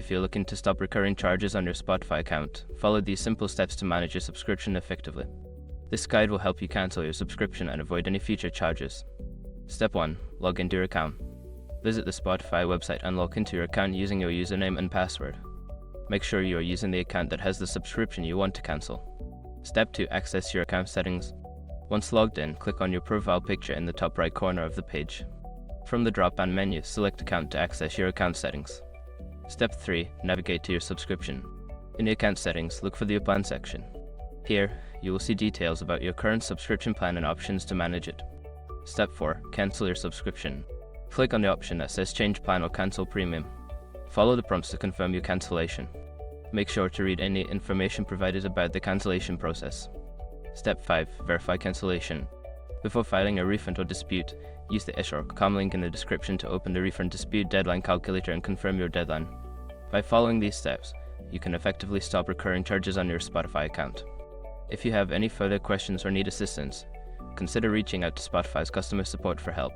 If you're looking to stop recurring charges on your Spotify account, follow these simple steps to manage your subscription effectively. This guide will help you cancel your subscription and avoid any future charges. Step 1. Log into your account. Visit the Spotify website and log into your account using your username and password. Make sure you are using the account that has the subscription you want to cancel. Step 2. Access your account settings. Once logged in, click on your profile picture in the top right corner of the page. From the drop-down menu, select Account to access your account settings. Step 3. Navigate to your subscription. In the account settings, look for the Plan section. Here, you will see details about your current subscription plan and options to manage it. Step 4. Cancel your subscription. Click on the option that says Change Plan or Cancel Premium. Follow the prompts to confirm your cancellation. Make sure to read any information provided about the cancellation process. Step 5. Verify cancellation. Before filing a refund or dispute, use the issue.com link in the description to open the refund dispute deadline calculator and confirm your deadline. By following these steps, you can effectively stop recurring charges on your Spotify account. If you have any further questions or need assistance, consider reaching out to Spotify's customer support for help.